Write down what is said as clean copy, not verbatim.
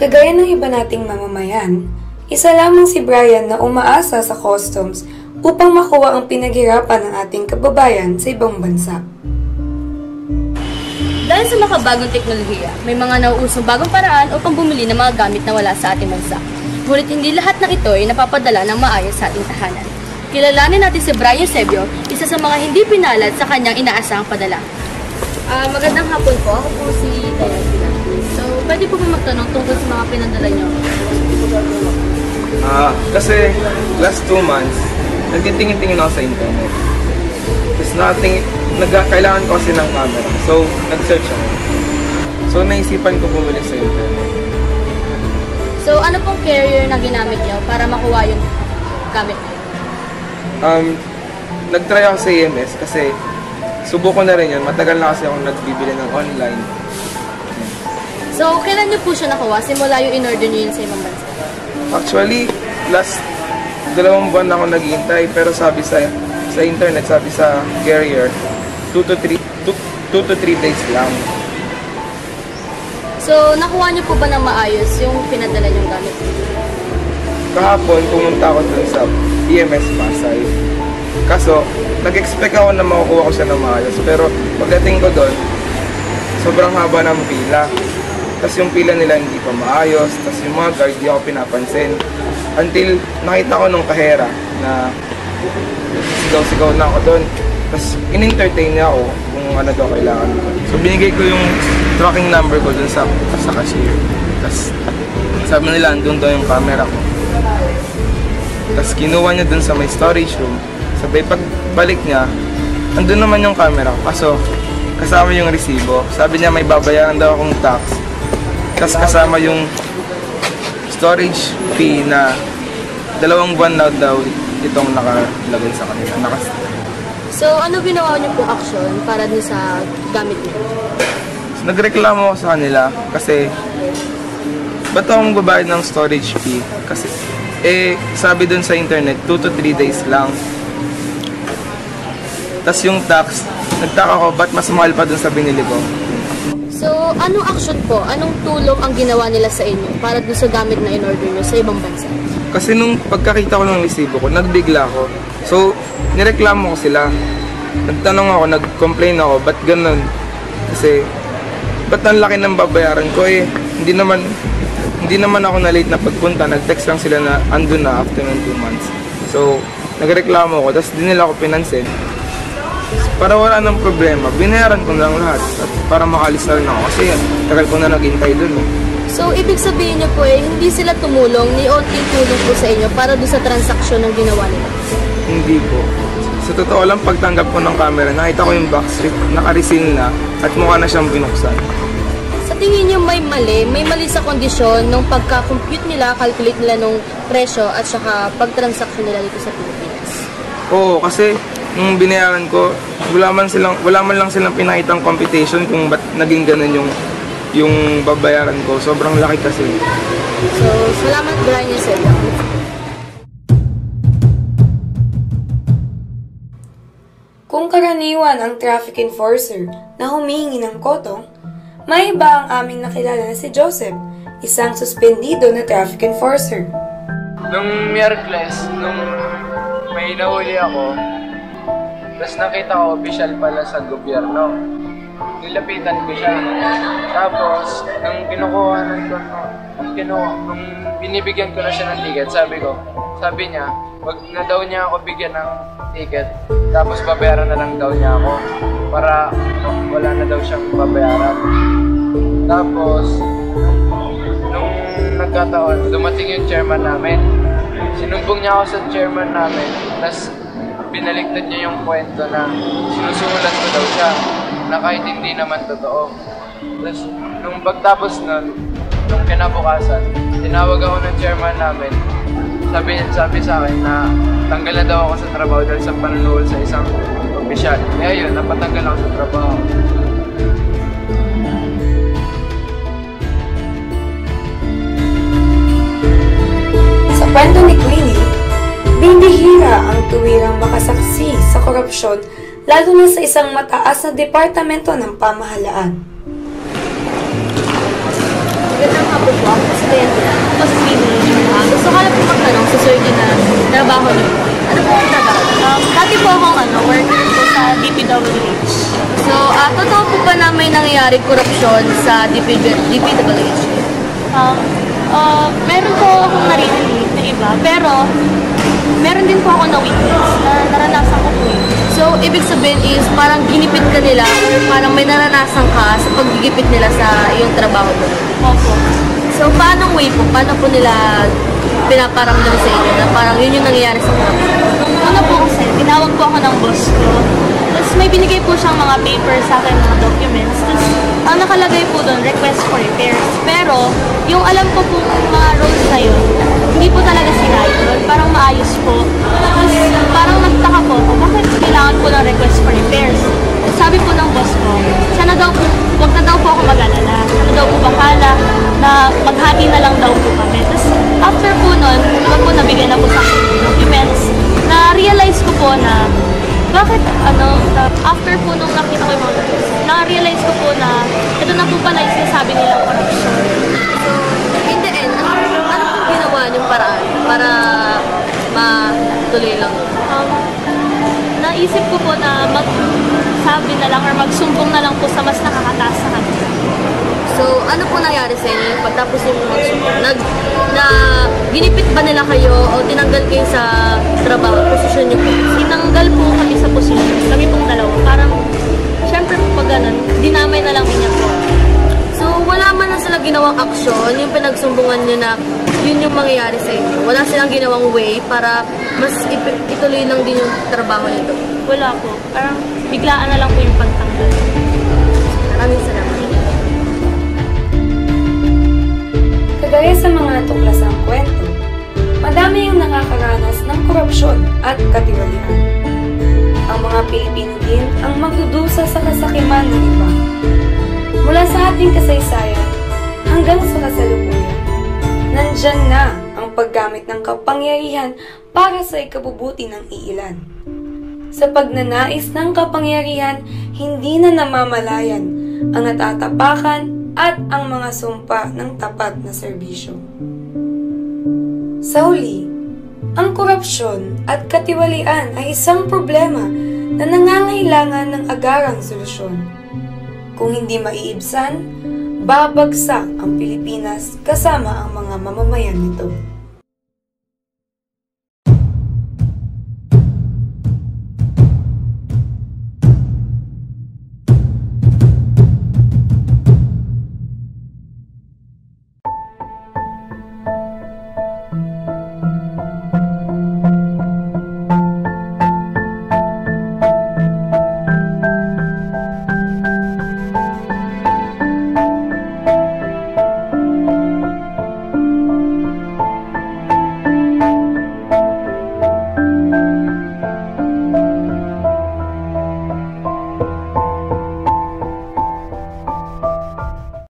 Kagaya ng iba nating mamamayan, isa lamang si Brian na umaasa sa customs upang makuha ang pinaghirapan ng ating kababayan sa ibang bansa. Dahil sa makabagong teknolohiya, may mga nauusong bagong paraan upang bumili ng mga gamit na wala sa ating bansa. Ngunit hindi lahat ng ito ay napapadala ng maayos sa ating tahanan. Kilalanin natin si Brian Eusebio, isa sa mga hindi pinalad sa kanyang inaasahang padala. Magandang hapon po. Ako po si Diana. So, pwede po ba magtanong tungkol sa mga pinadala niyo? Kasi last 2 months, nagtitingin-tingin ako sa internet. Tapos kailangan ko kasi ng camera. So, nag-search ako. So, naisipan ko bumili sa internet. So, ano pong carrier na ginamit niyo para makuha yung gamit niyo? Nag-try ako sa EMS kasi subuko na rin yun. Matagal na kasi akong nagbibili ng online. So, kailan niyo po siya nakuha? Simula yung in-order niyo yun sa ibang bansa? Actually, last 2 buwan na ako naghihintay. Pero sabi sa internet, sabi sa carrier, 2 to 3 days lang. So, nakuha niyo po ba ng maayos yung pinadala niyong gamit? Kahapon, pumunta ako dun sa EMS Pasay. Kaso, nag-expect ako na makukuha ko siya ng maayos. Pero pagdating ko doon, sobrang haba ng pila. Tapos yung pila nila hindi pa maayos. Tapos yung mga guard, di ako pinapansin. Until nakita ko nung kahera na sigaw-sigaw na ako doon. Tapos in-entertain niya ako kung ano daw kailangan ko. So binigay ko yung tracking number ko doon sa cashier. Tapos sabi nila, andun daw yung camera ko. Tapos kinuha niya dun sa may storage room. Sabi, pagbalik niya, andun naman yung camera. Kaso, kasama yung resibo. Sabi niya, may babayaran daw akong tax. Tapos kasama yung storage fee na 2 buwan na daw itong nakalagay sa kanila. So, ano ginawa niyo pong action para dun sa gamit niyo? So, nagreklamo ako sa kanila kasi ba't akong babayad ng storage fee? Kasi sabi dun sa internet, 2 to 3 days lang. Tapos yung tax, nagtaka ko, ba't mas mahal pa dun sa binili ko? So, anong action po? Anong tulong ang ginawa nila sa inyo para dun sa gamit na in-order nyo sa ibang bansa? Kasi nung pagkakita ko ng resibo ko, nagbigla ako. So, nireklamo ko sila. Nagtanong ako, nag-complain ako, ba't ganun? Kasi, ba't ang laki ng babayaran ko hindi naman ako na-late na pagpunta. Nag-text lang sila na andun na after ng 2 months. So, nagreklamo ko, tapos di nila ako pinansin. Para wala nang problema, binayaran ko na lang lahat. At para makalis na rin ako kasi tagal ko na naghintay dun. So, ibig sabihin niyo po hindi sila tumulong, ni onting tulong po sa inyo para doon sa transaksyon ng ginawa nila? Hindi po. Sa totoo lang, pagtanggap ko ng camera, nakita ko yung box strip, naka-reseal na, at mukha na siyang binuksan. Sa tingin niyo may mali sa kondisyon nung pagka-compute nila, calculate nila nung presyo at saka pag-transaction nila dito sa Pilipinas? Oo, kasi nung binayaran ko, wala man lang silang pinakitang computation kung ba't naging ganun yung babayaran ko. Sobrang laki kasi. So, salamat Brian Eusebio. Kung karaniwan ang traffic enforcer na humihingi ng kotong, may iba ang aming nakilala na si Joseph, isang suspendido na traffic enforcer. Nung Miyerkules, nung may nahuli ako, tapos nakita ko official pala sa gobyerno. Nilapitan ko siya. Tapos, nung nung binibigyan ko na siya ng ticket, sabi niya, wag na daw niya ako bigyan ng ticket, tapos babayaran na lang daw niya ako para wala na daw siyang babayaran. Tapos, nung nagkataon, dumating yung chairman namin. Sinumbong niya ako sa chairman namin, tapos binaliktad niya yung kwento na sinusulat ko daw siya na kahit hindi naman totoo. Tapos, nung pagtapos nun, nung kinabukasan, tinawag ako ng chairman namin. Sabi sa akin na tanggal na daw ako sa trabaho dahil sa panunuhol sa isang opisyal. Kaya yun, napatanggal ako sa trabaho. Sa kwento ni Queenie, bibihira ang tuwirang makasaksi sa korupsyon lalo na sa isang mataas na departamento ng pamahalaan. Magandang hapon po. Ako si isusunod nyo na trabaho nyo? Ano po ang trabaho? Dati po akong worker po sa DPWH. So, totoo po ba na may nangyayari korupsyon sa DPWH? Meron po akong narinig na iba, pero meron din po ako na witness na naranasan ko po yun. So, ibig sabihin is parang ginipit ka nila or parang may naranasan ka sa paggigipit nila sa iyong trabaho mo. Opo. So, paanong way po? Paano po nila pinaparamdam sa inyo na parang yun yung nangyayari sa korupsyon? Una po kasi, tinawag po ako ng boss ko. Tapos may binigay po siyang mga papers sa akin, mga documents. Tapos ang nakalagay po doon, request for repairs. Pero yung alam ko po mga roles na yun, hindi po talaga sinayo doon. Parang maayos po. Tapos parang nagtaka po ako, bakit kailangan po ng request for repairs? Sabi po ng boss ko, siya na daw po, wag na daw po ako mag-alala. Siya na daw po bahala na maghati na lang daw po kami. Tapos after po nun, diba po nabigay na po sa akin yung documents, na-realize ko po na bakit after po nung nakita ko yung mga documents, na-realize ko po na ito na po pala yung sinasabi nilang corruption. So, in the end, ano po ginawa niyong paraan para matuloy lang? Naisip ko po na magsabi na lang or magsumbong na lang po sa mas nakakataas sa kanila. So, ano po nangyari sa inyo pagtapos yung magsumbong? Ginipit ba nila kayo o tinanggal kayo sa trabaho, posisyon niyo po? Tinanggal po kami sa posisyon. Kami pong dalawa. Parang, syempre po pag ganun, dinamay na lang niya po. So, wala man na sila ginawang aksyon, yung pinagsumbungan niyo na yun yung mangyayari sa inyo. Wala silang ginawang way para mas ituloy lang din yung trabaho nito. Wala po. Parang biglaan na lang po yung pagtanggal. Maraming salamat. Kagaya sa mga tuklasang kwento, madami yung nakakaranas ng korupsyon at katiwalian. Ang mga Pilipino din ang magdudusa sa kasakiman ng iba. Mula sa ating kasaysayan hanggang sa kasalukuyan, nandyan na ang paggamit ng kapangyarihan para sa ikabubuti ng iilan. Sa pagnanais ng kapangyarihan, hindi na namamalayan ang natatapakan at ang mga sumpa ng tapat na serbisyo. Sa huli, ang korupsyon at katiwalian ay isang problema na nangangailangan ng agarang solusyon. Kung hindi maiibsan, babagsak ang Pilipinas kasama ang mga mamamayan nito.